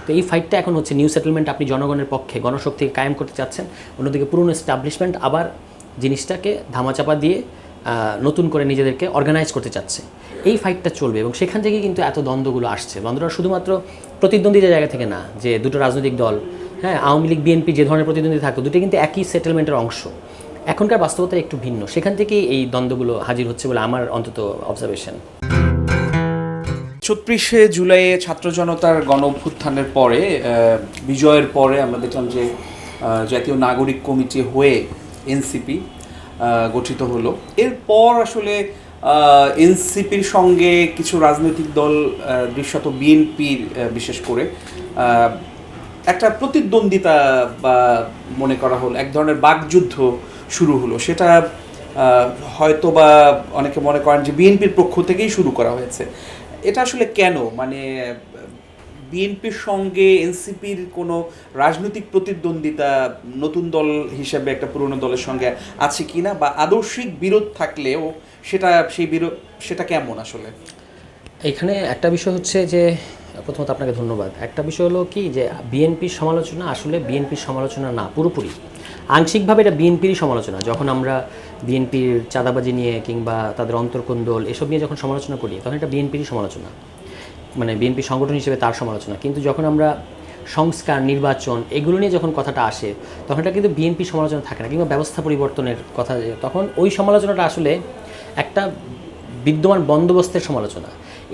তো এই ফাইটটা এখন হচ্ছে নিউ সেটেলমেন্ট আপনি জনগণের পক্ষে গণশক্তিকে কায়েম করতে চাচ্ছেন, অন্যদিকে পুরনো এস্টাবলিশমেন্ট আবার জিনিসটাকে ধামাচাপা দিয়ে নতুন করে নিজেদেরকে অর্গানাইজ করতে চাচ্ছে। এই ফাইটটা চলবে এবং সেখান থেকে কিন্তু এত দ্বন্দ্বগুলো আসছে। দ্বন্দ্বটা শুধুমাত্র প্রতিদ্বন্দ্বীদের জায়গা থেকে না, যে দুটো রাজনৈতিক দল, হ্যাঁ, আওয়ামী লীগ বিএনপি যে ধরনের প্রতিদ্বন্দ্বী থাকতো, দুটো কিন্তু একই সেটেলমেন্টের অংশ। এখনকার বাস্তবতা একটু ভিন্ন, সেখান থেকেই এই দ্বন্দ্বগুলো হাজির হচ্ছে বলে আমার অন্তত অবজারভেশন। ৩৬শে জুলাইয়ে ছাত্র জনতার গণ অভ্যুত্থানের পরে, বিজয়ের পরে আমরা দেখলাম যে জাতীয় নাগরিক কমিটি হয়ে এনসিপি গঠিত হলো। এরপর আসলে এনসিপির সঙ্গে কিছু রাজনৈতিক দল, দৃশ্যত বিএনপির বিশেষ করে একটা প্রতিদ্বন্দ্বিতা বা মনে করা হলো এক ধরনের বাকযুদ্ধ শুরু হলো। সেটা হয়তো বা অনেকে মনে করেন যে বিএনপির পক্ষ থেকেই শুরু করা হয়েছে। এটা আসলে কেন? মানে বিএনপির সঙ্গে এনসিপির কোনো রাজনৈতিক প্রতিদ্বন্দ্বিতা নতুন দল হিসেবে একটা পুরনো দলের সঙ্গে আছে কি না, বা আদর্শিক বিরোধ থাকলেও সেটা কেমন আসলে? এখানে একটা বিষয় হচ্ছে যে, প্রথমত আপনাকে ধন্যবাদ। একটা বিষয় হলো কি, যে বিএনপির সমালোচনা আসলে বিএনপির সমালোচনা না, পুরোপুরি আংশিকভাবে এটা বিএনপিরই সমালোচনা। যখন আমরা বিএনপির চাঁদাবাজি নিয়ে কিংবা তাদের অন্তর্কোন্দল এসব নিয়ে যখন সমালোচনা করি, তখন এটা বিএনপিরই সমালোচনা, মানে বিএনপি সংগঠন হিসেবে তার সমালোচনা। কিন্তু যখন আমরা সংস্কার, নির্বাচন এগুলো নিয়ে যখন কথাটা আসে, তখন এটা কিন্তু বিএনপি সমালোচনা থাকে না, কিংবা ব্যবস্থা পরিবর্তনের কথা, তখন ওই সমালোচনাটা আসলে একটা বিদ্যমান বন্দোবস্তের সমালোচনা।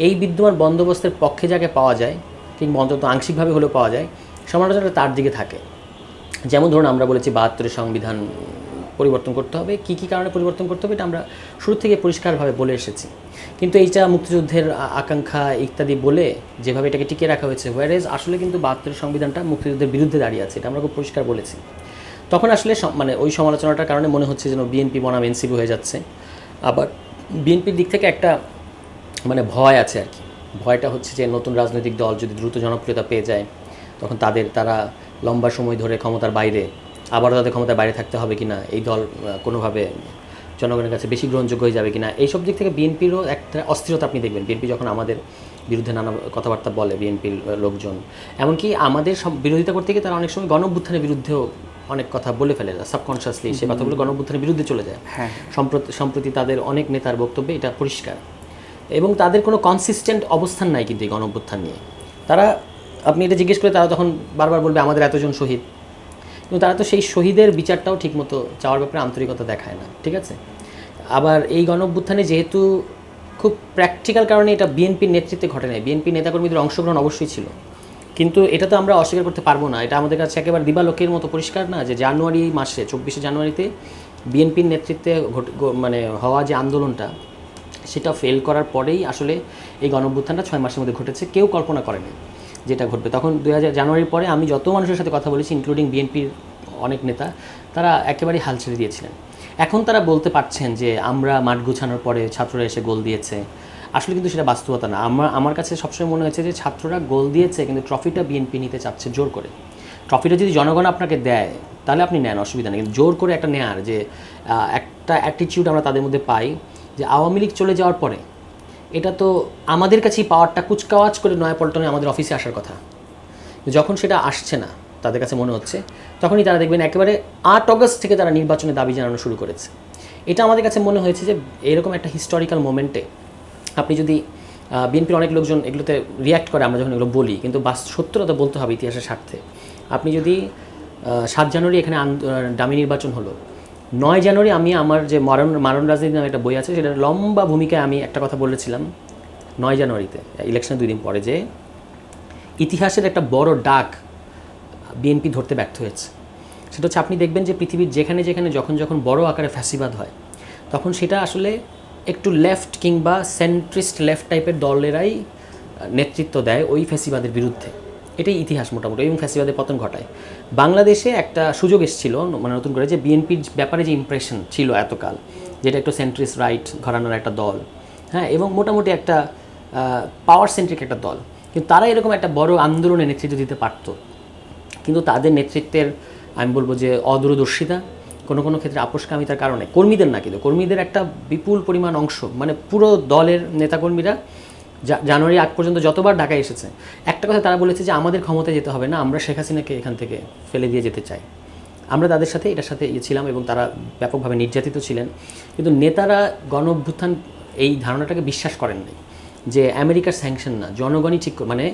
এই বিদ্যমান বন্দোবস্তের পক্ষে যাকে পাওয়া যায়, কিংবা অন্তত আংশিকভাবে হলেও পাওয়া যায়, সমালোচনাটা তার দিকে থাকে। যেমন ধরুন, আমরা বলেছি ৭২-এর সংবিধান পরিবর্তন করতে হবে, কী কী কারণে পরিবর্তন করতে হবে এটা আমরা শুরু থেকে পরিষ্কারভাবে বলে এসেছি। কিন্তু এইটা মুক্তিযুদ্ধের আকাঙ্ক্ষা ইত্যাদি বলে যেভাবে এটাকে টিকিয়ে রাখা হয়েছে, হোয়ারেজ আসলে কিন্তু ৭২-এর সংবিধানটা মুক্তিযুদ্ধের বিরুদ্ধে দাঁড়িয়ে আছে, এটা আমরা খুব পরিষ্কার বলেছি। তখন আসলে মানে ওই সমালোচনাটার কারণে মনে হচ্ছে যেন বিএনপি বনাম এনসিপি হয়ে যাচ্ছে। আবার বিএনপির দিক থেকে একটা মানে ভয় আছে আর কি। ভয়টা হচ্ছে যে নতুন রাজনৈতিক দল যদি দ্রুত জনপ্রিয়তা পেয়ে যায়, তখন তারা লম্বা সময় ধরে ক্ষমতার বাইরে, আবারও তাদের ক্ষমতার বাইরে থাকতে হবে কিনা, এই দল কোনোভাবে জনগণের কাছে বেশি গ্রহণযোগ্য হয়ে যাবে কিনা, এইসব দিক থেকে বিএনপিরও একটা অস্থিরতা আপনি দেখবেন। বিএনপি যখন আমাদের বিরুদ্ধে নানা কথাবার্তা বলে, বিএনপির লোকজন এমনকি আমাদের সব বিরোধিতা করতে গিয়ে তারা অনেক সময় গণ-অভ্যুত্থানের বিরুদ্ধেও অনেক কথা বলে ফেলে, সাবকনশিয়াসলি সে কথাগুলো গণ-অভ্যুত্থানের বিরুদ্ধে চলে যায়। সম্প্রতি তাদের অনেক নেতার বক্তব্যে এটা পরিষ্কার, এবং তাদের কোনো কনসিস্টেন্ট অবস্থান নাই কিন্তু এই গণ-অভ্যুত্থান নিয়ে। তারা, আপনি এটা জিজ্ঞেস করে তারা তখন বারবার বলবে আমাদের এতজন শহীদ, কিন্তু তারা তো সেই শহীদের বিচারটাও ঠিকমতো চাওয়ার ব্যাপারে আন্তরিকতা দেখায় না, ঠিক আছে? আবার এই গণ-অভ্যুত্থানে যেহেতু খুব প্র্যাকটিক্যাল কারণে এটা বিএনপির নেতৃত্বে ঘটে নাই, বিএনপি নেতাকর্মীদের অংশগ্রহণ অবশ্যই ছিল, কিন্তু এটা তো আমরা অস্বীকার করতে পারবো না। এটা আমাদের কাছে একেবারে দিবালোকের মতো পরিষ্কার না যে জানুয়ারি মাসে ২৪শে জানুয়ারিতে বিএনপির নেতৃত্বে মানে হওয়া যে আন্দোলনটা, সেটা ফেল করার পরেই আসলে এই গণ-অভ্যুত্থানটা ৬ মাসের মধ্যে ঘটেছে। কেউ কল্পনা করেনি যেটা ঘটবে। তখন ২০০০ জানুয়ারির পরে আমি যত মানুষের সাথে কথা বলেছি, ইনক্লুডিং বিএনপির অনেক নেতা, তারা একেবারেই হাল ছেড়ে দিয়েছিলেন। এখন তারা বলতে পারছেন যে আমরা মাঠ গুছানোর পরে ছাত্ররা এসে গোল দিয়েছে, আসলে কিন্তু সেটা বাস্তবতা না। আমার কাছে সবসময় মনে হয়েছে যে ছাত্ররা গোল দিয়েছে, কিন্তু ট্রফিটা বিএনপি নিতে চাচ্ছে জোর করে। ট্রফিটা যদি জনগণ আপনাকে দেয় তাহলে আপনি নেন, অসুবিধা নেই, কিন্তু জোর করে একটা নেয়ার যে একটা অ্যাটিটিউড আমরা তাদের মধ্যে পাই, যে আওয়ামী লীগ চলে যাওয়ার পরে এটা তো আমাদের কাছেই পাওয়ারটা কুচকাওয়াজ করে নয়াপল্টনে আমাদের অফিসে আসার কথা। যখন সেটা আসছে না তাদের কাছে মনে হচ্ছে, তখনই তারা দেখবেন একেবারে ৮ অগস্ট থেকে তারা নির্বাচনে দাবি জানানো শুরু করেছে। এটা আমাদের কাছে মনে হয়েছে যে এরকম একটা হিস্টোরিক্যাল মোমেন্টে আপনি যদি, বিএনপির অনেক লোকজন এগুলোতে রিয়্যাক্ট করে আমরা যখন এগুলো বলি, কিন্তু সত্যতা বলতে হবে ইতিহাসের স্বার্থে। আপনি যদি ৭ জানুয়ারি এখানে ডামি নির্বাচন হলো, ৯ জানুয়ারি আমি আমার যে মারণ রাজনীতি নামে একটা বই আছে, সেটার লম্বা ভূমিকায় আমি একটা কথা বলেছিলাম ৯ জানুয়ারিতে, ইলেকশনের 2 দিন পরে, যে ইতিহাসের একটা বড় ডাক বিএনপি ধরতে ব্যর্থ হয়েছে। সেটা হচ্ছে, আপনি দেখবেন যে পৃথিবীর যেখানে যেখানে যখন বড় আকারে ফ্যাসিবাদ হয়, তখন সেটা আসলে একটু লেফট কিংবা সেন্ট্রিস্ট লেফট টাইপের দলেরাই নেতৃত্ব দেয় ওই ফ্যাসিবাদের বিরুদ্ধে। এটাই ইতিহাস মোটামুটি, এবং ফ্যাসিবাদের পতন ঘটায়। বাংলাদেশে একটা সুযোগ এসেছিল মানে নতুন করে, যে বিএনপির ব্যাপারে যে ইমপ্রেশন ছিল এতকাল, যেটা একটু সেন্ট্রিস্ট রাইট ঘরানার একটা দল, হ্যাঁ, এবং মোটামুটি একটা পাওয়ার সেন্ট্রিক একটা দল, কিন্তু তারা এরকম একটা বড় আন্দোলনে নেতৃত্ব দিতে পারতো। কিন্তু তাদের নেতৃত্বের, আমি বলবো যে অদূরদর্শিতা, কোনো কোনো ক্ষেত্রে আপোষকামিতার কারণে, কর্মীদের না, কিন্তু কর্মীদের একটা বিপুল পরিমাণ অংশ, মানে পুরো দলের নেতাকর্মীরা জানুয়ারি আগ পর্যন্ত যতবার ঢাকায় এসেছে একটা কথা তারা বলেছে যে আমাদের ক্ষমতায় যেতে হবে না, আমরা শেখ হাসিনাকে এখান থেকে ফেলে দিয়ে যেতে চাই। আমরা তাদের সাথে এটার সাথে ছিলাম এবং তারা ব্যাপকভাবে নির্যাতিত ছিলেন, কিন্তু নেতারা গণ অভ্যুত্থান এই ধারণাটাকে বিশ্বাস করেন নাই যে আমেরিকার স্যাংশন না, জনগণই ঠিক, মানে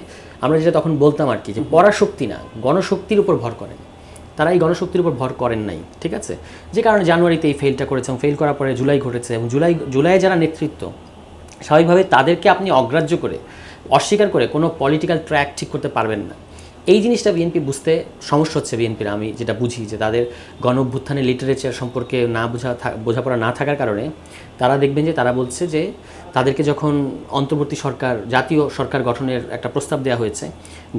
আমরা যেটা তখন বলতাম আর কি, যে পরাশক্তি না, গণশক্তির উপর ভর করেন। তারা এই গণশক্তির উপর ভর করেন নাই, ঠিক আছে, যে কারণে জানুয়ারিতে এই ফেলটা করেছে এবং ফেল করার পরে জুলাই ঘটেছে এবং জুলাইয়ে যারা নেতৃত্ব, স্বাভাবিকভাবে তাদেরকে আপনি অগ্রাহ্য করে অস্বীকার করে কোনো পলিটিক্যাল ট্র্যাক ঠিক করতে পারবেন না। এই জিনিসটা বিএনপি বুঝতে সমস্যা হচ্ছে বিএনপির, আমি যেটা বুঝি যে তাদের গণ অভ্যুত্থানের লিটারেচার সম্পর্কে না বোঝাপড়া না থাকার কারণে তারা দেখবেন যে তারা বলছে যে তাদেরকে যখন অন্তর্বর্তী সরকার, জাতীয় সরকার গঠনের একটা প্রস্তাব দেওয়া হয়েছে,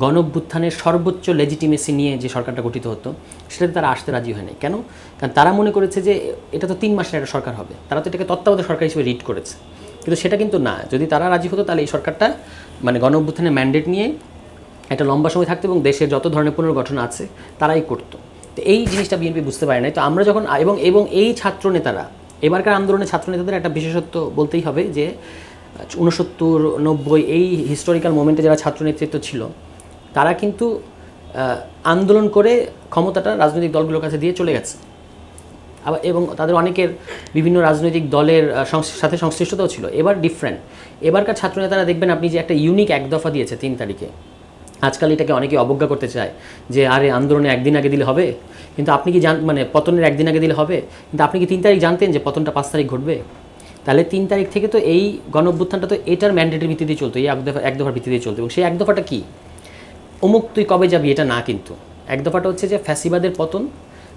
গণ অভ্যুত্থানের সর্বোচ্চ লেজিটিমেসি নিয়ে যে সরকারটা গঠিত হতো সেটাতে তারা আসতে রাজি হয় নাই। কেন? কারণ তারা মনে করেছে যে এটা তো 3 মাসের একটা সরকার হবে, তারা তো এটাকে তত্ত্বাবধায়ক সরকার হিসেবে রিড করেছে, কিন্তু সেটা কিন্তু না। যদি তারা রাজি হতো তাহলে এই সরকারটা মানে গণ অভ্যুত্থানের ম্যান্ডেট নিয়ে একটা লম্বা সময় থাকতো এবং দেশের যত ধরনের পুনর্গঠন আছে তারাই করতো। তো এই জিনিসটা বিএনপি বুঝতে পারে নাই। তো আমরা যখন এবং এই ছাত্র নেতারা, এবারকার আন্দোলনের ছাত্র নেতাদের একটা বিশেষত্ব বলতেই হবে যে 69, 90 এই হিস্টোরিক্যাল মোমেন্টে যারা ছাত্র নেতৃত্ব ছিল তারা কিন্তু আন্দোলন করে ক্ষমতাটা রাজনৈতিক দলগুলোর কাছে দিয়ে চলে গেছে। আবার এবং তাদের অনেকের বিভিন্ন রাজনৈতিক দলের সাথে সংশ্লিষ্টতাও ছিল। এবার ডিফারেন্ট, এবারকার ছাত্রনেতারা দেখবেন আপনি যে একটা ইউনিক এক দফা দিয়েছে 3 তারিখে, আজকাল এটাকে অনেকে অবজ্ঞা করতে চায় যে আরে আন্দোলনে একদিন আগে দিলে হবে, কিন্তু আপনি কি মানে পতনের একদিন আগে দিলে হবে, কিন্তু আপনি কি 3 তারিখ জানতেন যে পতনটা 5 তারিখ ঘটবে? তাহলে 3 তারিখ থেকে তো এই গণ অভ্যুত্থানটা তো এটার ম্যান্ডেটের ভিত্তিতেই চলতো, এই এক দফার ভিত্তিতেই চলতো। এবং সেই এক দফাটা কি, অমুক তুই কবে যাবি এটা না, কিন্তু এক দফাটা হচ্ছে যে ফ্যাসিবাদের পতন,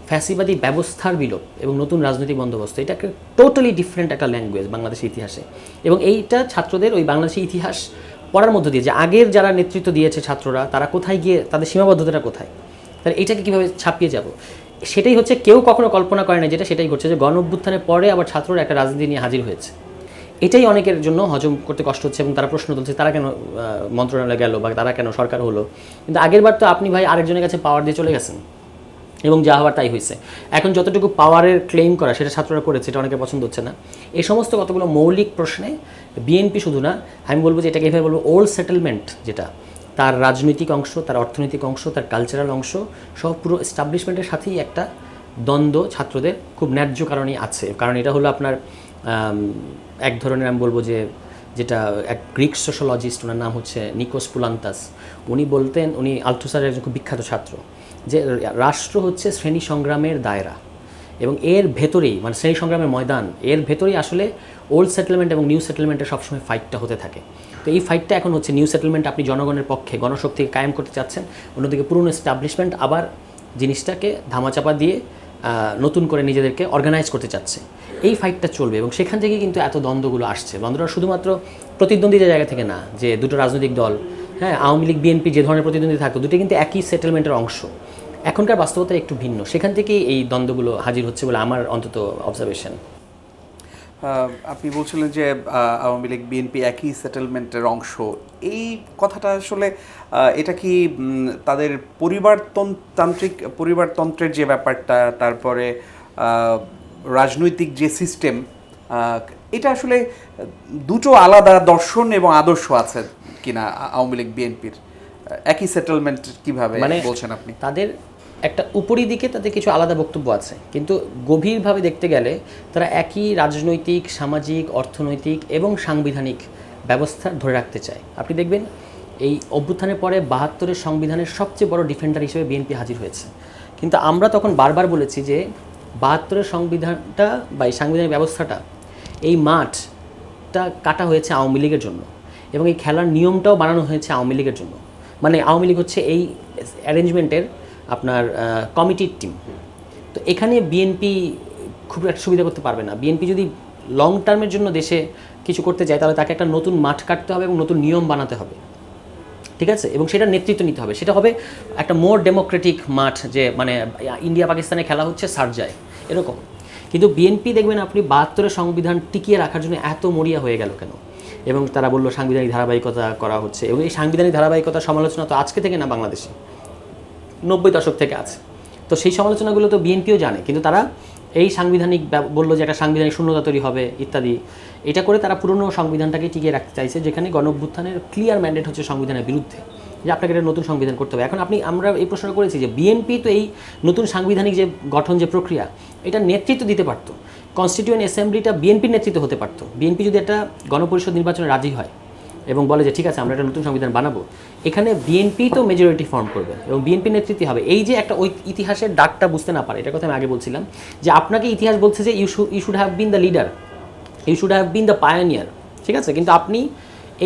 ফ্যাসিবাদী ব্যবস্থার বিলোপ এবং নতুন রাজনৈতিক বন্দোবস্ত। এটা একটা টোটালি ডিফারেন্ট একটা ল্যাঙ্গুয়েজ বাংলাদেশের ইতিহাসে, এবং এইটা ছাত্রদের ওই বাংলাদেশের ইতিহাস পড়ার মধ্য দিয়ে যে আগের যারা নেতৃত্ব দিয়েছে ছাত্ররা তারা কোথায় গিয়ে তাদের সীমাবদ্ধতাটা কোথায়, তাহলে এটাকে কীভাবে ছাপিয়ে যাব, সেটাই হচ্ছে কেউ কখনো কল্পনা করে না যেটা সেটাই ঘটছে, যে গণ অভ্যুত্থানের পরে আবার ছাত্ররা একটা রাজনীতি নিয়ে হাজির হয়েছে। এটাই অনেকের জন্য হজম করতে কষ্ট হচ্ছে এবং তারা প্রশ্ন তুলছে তারা কেন মন্ত্রণালয়ে গেল বা তারা কেন সরকার হলো। কিন্তু আগের বার তো আপনি ভাই আরেকজনের কাছে পাওয়ার দিয়ে চলে গেছেন এবং যা হওয়ার তাই হয়েছে। এখন যতটুকু পাওয়ারের ক্লেম করা সেটা ছাত্ররা করেছে, এটা অনেকে পছন্দ হচ্ছে না। এই সমস্ত কতগুলো মৌলিক প্রশ্নে বিএনপি শুধু না, আমি বলবো যে এটাকে এভাবে বলবো ওল্ড সেটেলমেন্ট, যেটা তার রাজনৈতিক অংশ, তার অর্থনৈতিক অংশ, তার কালচারাল অংশ সব পুরো এস্টাবলিশমেন্টের সাথেই একটা দ্বন্দ্ব ছাত্রদের খুব ন্যায্য কারণেই আছে। কারণ এটা হলো আপনার এক ধরনের, আমি বলবো যে যেটা এক গ্রিক সোশ্যোলজিস্ট, ওনার নাম হচ্ছে নিকোস পুলান্তাস, উনি বলতেন, উনি আলথুসারের একজন খুব বিখ্যাত ছাত্র, যে রাষ্ট্র হচ্ছে শ্রেণী সংগ্রামের দায়রা এবং এর ভেতরেই মানে শ্রেণী সংগ্রামের ময়দান, এর ভেতরেই আসলে ওল্ড সেটেলমেন্ট এবং নিউ সেটেলমেন্টের সবসময় ফাইটটা হতে থাকে। তো এই ফাইটটা এখন হচ্ছে নিউ সেটেলমেন্ট, আপনি জনগণের পক্ষে গণশক্তিকে কায়েম করতে চাচ্ছেন, অন্যদিকে পুরনো এস্টাবলিশমেন্ট আবার জিনিসটাকে ধামাচাপা দিয়ে নতুন করে নিজেদেরকে অর্গানাইজ করতে চাচ্ছে। এই ফাইটটা চলবে এবং সেখান থেকে কিন্তু এত দ্বন্দ্বগুলো আসছে। দ্বন্দ্বটা শুধুমাত্র প্রতিদ্বন্দ্বীদের জায়গা থেকে না, যে দুটো রাজনৈতিক দল, হ্যাঁ আওয়ামী লীগ বিএনপি যে ধরনের প্রতিদ্বন্দ্বী থাকতো, দুটো কিন্তু একই সেটেলমেন্টের অংশ। এখনকার বাস্তবতা একটু ভিন্ন, সেখান থেকেই এই দ্বন্দ্বগুলো হাজির হচ্ছে বলে আমার অন্তত অবজারভেশন। আপনি বলছিলেন যে আওয়ামী লীগ বিএনপি একই সেটেলমেন্টের অংশ, এই কথাটা আসলে এটা কি তাদের পরিবারতন্ত্রের যে ব্যাপারটা, তারপরে রাজনৈতিক যে সিস্টেম, এটা আসলে দুটো আলাদা দর্শন এবং আদর্শ আছে কিনা আওয়ামী লীগ বিএনপির? একই সেটেলমেন্ট কিভাবে মানে বলছেন আপনি? তাদের একটা উপরি দিকে তাদের কিছু আলাদা বক্তব্য আছে, কিন্তু গভীরভাবে দেখতে গেলে তারা একই রাজনৈতিক, সামাজিক, অর্থনৈতিক এবং সাংবিধানিক ব্যবস্থা ধরে রাখতে চায়। আপনি দেখবেন এই অভ্যুত্থানের পরে 72-এর সংবিধানের সবচেয়ে বড় ডিফেন্ডার হিসেবে বিএনপি হাজির হয়েছে। কিন্তু আমরা তখন বারবার বলেছি যে 72-এর সংবিধানটা বা এই সাংবিধানিক ব্যবস্থাটা, এই মাঠটা কাটা হয়েছে আওয়ামী লীগের জন্য এবং এই খেলার নিয়মটাও বানানো হয়েছে আওয়ামী লীগের জন্য। মানে আওয়ামী লীগ হচ্ছে এই অ্যারেঞ্জমেন্টের আপনার কমিটির টিম। তো এখানে বিএনপি খুব একটা সুবিধা করতে পারবে না। বিএনপি যদি লং টার্মের জন্য দেশে কিছু করতে চায় তাহলে তাকে একটা নতুন মাঠ কাটতে হবে এবং নতুন নিয়ম বানাতে হবে, ঠিক আছে, এবং সেটা নেতৃত্ব নিতে হবে। সেটা হবে একটা মোর ডেমোক্রেটিক মাঠ, যে মানে ইন্ডিয়া পাকিস্তানে খেলা হচ্ছে সারজায় এরকম। কিন্তু বিএনপি দেখবেন আপনি 72-এর সংবিধান টিকিয়ে রাখার জন্য এত মরিয়া হয়ে গেল কেন, এবং তারা বললো সাংবিধানিক ধারাবাহিকতা করা হচ্ছে, এবং এই সাংবিধানিক ধারাবাহিকতার সমালোচনা তো আজকে থেকে না, বাংলাদেশে 90 দশক থেকে আছে। তো সেই সমালোচনাগুলো তো বিএনপিও জানে, কিন্তু তারা এই সাংবিধানিক বললো যে একটা সাংবিধানিক শূন্যতা তৈরি হবে ইত্যাদি, এটা করে তারা পুরনো সংবিধানটাকে টিকিয়ে রাখতে চাইছে, যেখানে গণ অভ্যুত্থানের ক্লিয়ার ম্যান্ডেট হচ্ছে সংবিধানের বিরুদ্ধে, যে আপনাকে একটা নতুন সংবিধান করতে হবে। এখন আমরা এই প্রশ্ন করেছি যে বিএনপি তো এই নতুন সাংবিধানিক যে গঠন যে প্রক্রিয়া, এটা নেতৃত্ব দিতে পারতো, কনস্টিটিউয়েন্ট অ্যাসেম্বলিটা বিএনপির নেতৃত্ব হতে পারতো। বিএনপি যদি একটা গণপরিষদ নির্বাচনে রাজি হয় এবং বলে যে ঠিক আছে আমরা একটা নতুন সংবিধান বানাবো, এখানে বিএনপি তো মেজরিটি ফর্ম করবে এবং বিএনপি নেতৃত্বে হবে। এই যে একটা ওই ইতিহাসের ডাকটা বুঝতে না পারে, এটার কথা আমি আগে বলছিলাম, যে আপনাকে ইতিহাস বলছে যে you should have been the leader, you should have been the pioneer, ঠিক আছে, কিন্তু আপনি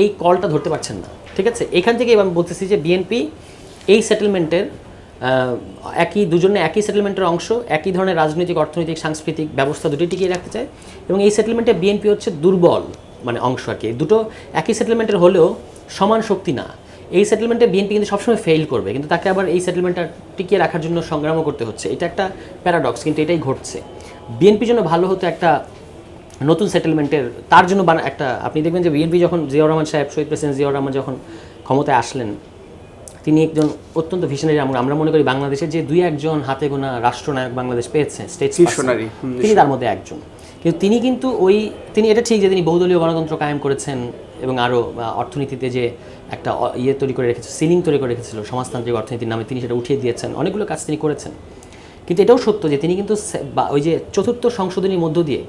এই কলটা ধরতে পারছেন না, ঠিক আছে। এখান থেকে আমি বলতেছি যে বিএনপি এই সেটেলমেন্টের দুজনে একই সেটেলমেন্টের অংশ, একই ধরনের রাজনৈতিক, অর্থনৈতিক, সাংস্কৃতিক ব্যবস্থা দুটোই টিকিয়ে রাখতে চায় এবং এই সেটেলমেন্টে বিএনপি হচ্ছে দুর্বল মানে অংশ আর কি। দুটো একই সেটেলমেন্টের হলেও সমান শক্তি না। এই সেটেলমেন্টে বিএনপি কিন্তু সবসময় ফেল করবে, কিন্তু তাকে আবার এই সেটেলমেন্টটা টিকিয়ে রাখার জন্য সংগ্রামও করতে হচ্ছে। এটা একটা প্যারাডক্স, কিন্তু এটাই ঘটছে। বিএনপির জন্য ভালো হতো একটা নতুন সেটেলমেন্টের, তার জন্য একটা আপনি দেখবেন যে বিএনপি যখন জিয়াউর রহমান সাহেব, শহীদ প্রেসিডেন্ট জিয়াউর রহমান যখন ক্ষমতায় আসলেন, তিনি একজন অত্যন্ত ভিশনারি। আমরা মনে করি বাংলাদেশের যে দুই একজন হাতে গোনা রাষ্ট্রনায়ক বাংলাদেশ পেয়েছে, ভিশনারি, তিনি তার মধ্যে একজন। কিন্তু তিনি এটা ঠিক যে তিনি বহুদলীয় গণতন্ত্র কায়েম করেছেন এবং আরও অর্থনীতিতে যে একটা তৈরি করে রেখেছে, সিলিং তৈরি করে রেখেছিল সমাজতান্ত্রিক অর্থনীতির নামে, তিনি সেটা উঠিয়ে দিয়েছেন, অনেকগুলো কাজ তিনি করেছেন। কিন্তু এটাও সত্য যে তিনি কিন্তু ওই যে চতুর্থ সংশোধনীর মধ্য দিয়ে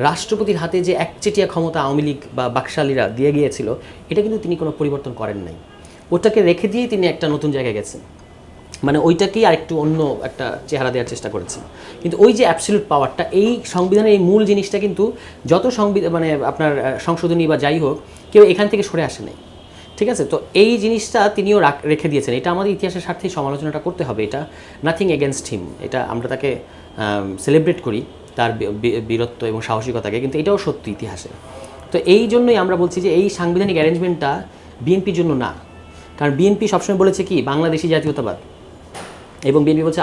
রাষ্ট্রপতির হাতে যে একচেটিয়া ক্ষমতা আওয়ামী লীগ বা বাকশালীরা দিয়ে গিয়েছিল, এটা কিন্তু তিনি কোনো পরিবর্তন করেন নাই। ওটাকে রেখে দিয়েই তিনি একটা নতুন জায়গায় গেছেন, মানে ওইটাকেই আরেকটু অন্য একটা চেহারা দেওয়ার চেষ্টা করেছেন। কিন্তু ওই যে অ্যাবসলিউট পাওয়ারটা, এই সংবিধানের এই মূল জিনিসটা কিন্তু যত মানে আপনার সংশোধনী বা যাই হোক, কেউ এখান থেকে সরে আসে নাই, ঠিক আছে। তো এই জিনিসটা তিনিও রেখে দিয়েছেন। এটা আমাদের ইতিহাসের স্বার্থেই সমালোচনাটা করতে হবে, এটা নাথিং এগেনস্ট হিম, এটা আমরা তাকে সেলিব্রেট করি তার বীরত্ব এবং সাহসিকতাকে, কিন্তু এটাও সত্য ইতিহাসে। তো এই জন্যই আমরা বলছি যে এই সাংবিধানিক অ্যারেঞ্জমেন্টটা বিএনপির জন্য না, কারণ বিএনপি সবসময় বলেছে কি বাংলাদেশি জাতীয়তাবাদ, এবং বিএনপি বলছে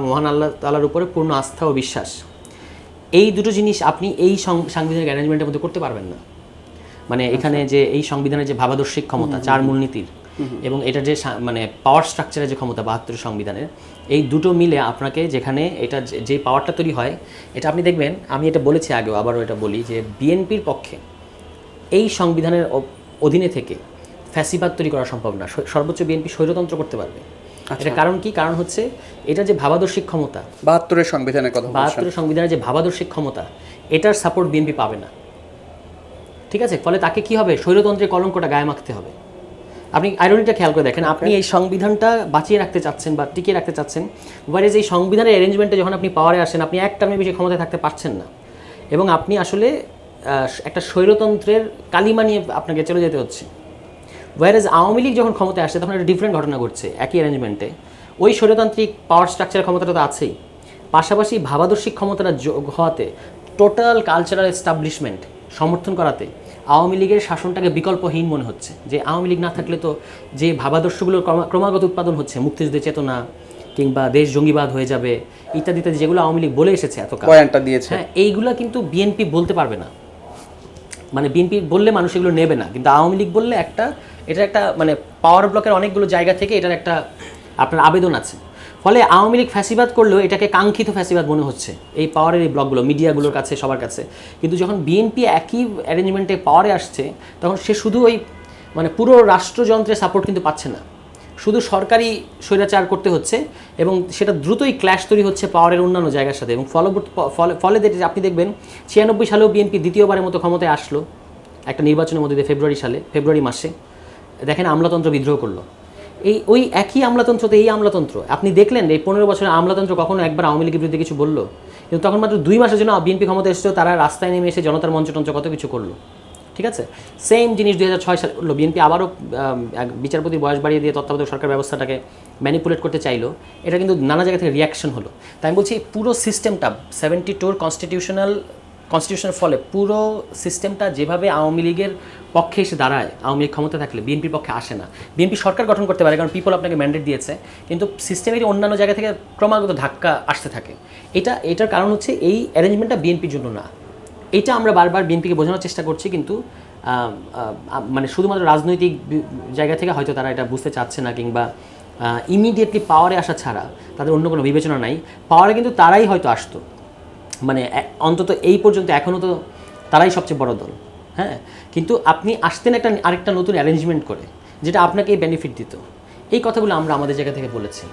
মহান আল্লাহ তাআলার উপরে পূর্ণ আস্থা ও বিশ্বাস। এই দুটো জিনিস আপনি এই সাংবিধানিক অ্যারেঞ্জমেন্টের মধ্যে করতে পারবেন না। মানে এখানে যে এই সংবিধানের যে ভাবাদর্শিক ক্ষমতা, চার মূলনীতির, এবং এটার যে মানে পাওয়ার স্ট্রাকচারের যে ক্ষমতা ৭২ সংবিধানের, এই দুটো মিলে আপনাকে যেখানে এটা যে পাওয়ারটা তৈরি হয়, এটা আপনি দেখবেন, আমি এটা বলেছি আগেও, আবারও এটা বলি যে বিএনপির পক্ষে এই সংবিধানের অধীনে থেকে ফ্যাসিবাদ তৈরি করা সম্ভব না। সর্বোচ্চ বিএনপি স্বৈরতন্ত্র করতে পারবে। এটা কারণ কি? কারণ হচ্ছে এটা যে ভাবাদর্শিক ক্ষমতা, ৭২ সংবিধানের কথা, ৭২ সংবিধানের যে ভাবাদর্শিক ক্ষমতা, এটার সাপোর্ট বিএনপি পাবে না, ঠিক আছে। ফলে তাকে কি হবে? স্বৈরতন্ত্রের কলঙ্কটা গায়ে মাখতে হবে। আপনি আইরনিটা খেয়াল করে দেখেন, আপনি এই সংবিধানটা বাঁচিয়ে রাখতে চাচ্ছেন বা টিকিয়ে রাখতে চাচ্ছেন, ওয়ারেজ এই সংবিধানের অ্যারেঞ্জমেন্টে যখন আপনি পাওয়ারে আসেন, আপনি এক টার্মের বেশি ক্ষমতায় থাকতে পারছেন না, এবং আপনি আসলে একটা স্বৈরতন্ত্রের কালিমা নিয়ে আপনাকে চলে যেতে হচ্ছে। ওয়ারেজ আওয়ামী লীগ যখন ক্ষমতায় আসছে, তখন একটা ডিফারেন্ট ঘটনা ঘটছে। একই অ্যারেঞ্জমেন্টে ওই স্বৈরতান্ত্রিক পাওয়ার স্ট্রাকচারের ক্ষমতাটা তো আছেই, পাশাপাশি ভাবাদর্শিক ক্ষমতাটা হওয়াতে, টোটাল কালচারাল এস্টাবলিশমেন্ট সমর্থন করাতে আওয়ামী লীগের শাসনটাকে বিকল্পহীন মনে হচ্ছে। যে আওয়ামী লীগ না থাকলে তো যে ভাবাদর্শগুলোর ক্রমাগত উৎপাদন হচ্ছে, মুক্তিযুদ্ধের চেতনা কিংবা দেশ জঙ্গিবাদ হয়ে যাবে ইত্যাদি ইত্যাদি, যেগুলো আওয়ামী লীগ বলে এসেছে এত কাল, হ্যাঁ, এইগুলো কিন্তু বিএনপি বলতে পারবে না। মানে বিএনপি বললে মানুষ এগুলো নেবে না, কিন্তু আওয়ামী লীগ বললে এটা একটা মানে পাওয়ার ব্লকের অনেকগুলো জায়গা থেকে এটার একটা আপনার আবেদন আছে। ফলে আওয়ামী লীগ ফ্যাসিবাদ করলেও এটাকে কাঙ্ক্ষিত ফ্যাসিবাদ মনে হচ্ছে এই পাওয়ারের এই ব্লকগুলো, মিডিয়াগুলোর কাছে, সবার কাছে। কিন্তু যখন বিএনপি একই অ্যারেঞ্জমেন্টে পাওয়ারে আসছে, তখন সে শুধু ওই মানে পুরো রাষ্ট্রযন্ত্রের সাপোর্ট কিন্তু পাচ্ছে না, শুধু সরকারি স্বৈরাচার করতে হচ্ছে, এবং সেটা দ্রুতই ক্ল্যাশ তৈরি হচ্ছে পাওয়ারের অন্যান্য জায়গার সাথে। এবং ফলে আপনি দেখবেন ৯৬ সালেও বিএনপি দ্বিতীয়বারের মতো ক্ষমতায় আসলো একটা নির্বাচনের মধ্যে দিয়ে, ফেব্রুয়ারি মাসে দেখেন আমলাতন্ত্র বিদ্রোহ করলো। ওই একই আমলাতন্ত্রতে এই আমলাতন্ত্র আপনি দেখলেন এই ১৫ বছরের আমলাতন্ত্র কখনো একবার আওয়ামী লীগের বিরুদ্ধে কিছু বললো? কিন্তু তখন মাত্র ২ মাসের জন্য বিএনপি ক্ষমতা এসেছিল, তারা রাস্তায় নেমে এসে জনতার মঞ্চ কত কিছু করলো, ঠিক আছে। সেম জিনিস ২০০৬ সালে করলো বিএনপি, আবারও বিচারপতির বয়স বাড়িয়ে দিয়ে তত্ত্বাবধায়ক সরকার ব্যবস্থাটাকে ম্যানিপুলেট করতে চাইলো। এটা কিন্তু নানা জায়গা থেকে রিয়াকশন হলো। তাই আমি বলছি পুরো সিস্টেমটা 72 কনস্টিটিউশনের ফলে পুরো সিস্টেমটা যেভাবে আওয়ামী লীগের পক্ষে এসে দাঁড়ায়, আওয়ামী লীগ ক্ষমতা থাকলে বিএনপির পক্ষে আসে না। বিএনপি সরকার গঠন করতে পারে, কারণ পিপল আপনাকে ম্যান্ডেট দিয়েছে, কিন্তু সিস্টেমের অন্যান্য জায়গা থেকে ক্রমাগত ধাক্কা আসতে থাকে। এটার কারণ হচ্ছে এই অ্যারেঞ্জমেন্টটা বিএনপির জন্য না। এটা আমরা বারবার বিএনপিকে বোঝানোর চেষ্টা করছি, কিন্তু মানে শুধুমাত্র রাজনৈতিক জায়গা থেকে হয়তো তারা এটা বুঝতে চাচ্ছে না, কিংবা ইমিডিয়েটলি পাওয়ারে আসা ছাড়া তাদের অন্য কোনো বিবেচনা নাই। পাওয়ারে কিন্তু তারাই হয়তো আসতো, মানে অন্তত এই পর্যন্ত এখনও তো তারাই সবচেয়ে বড় দল, হ্যাঁ, কিন্তু আপনি আসতেন আরেকটা নতুন অ্যারেঞ্জমেন্ট করে যেটা আপনাকে বেনিফিট দিত। এই কথাগুলো আমরা আমাদের জায়গা থেকে বলেছি।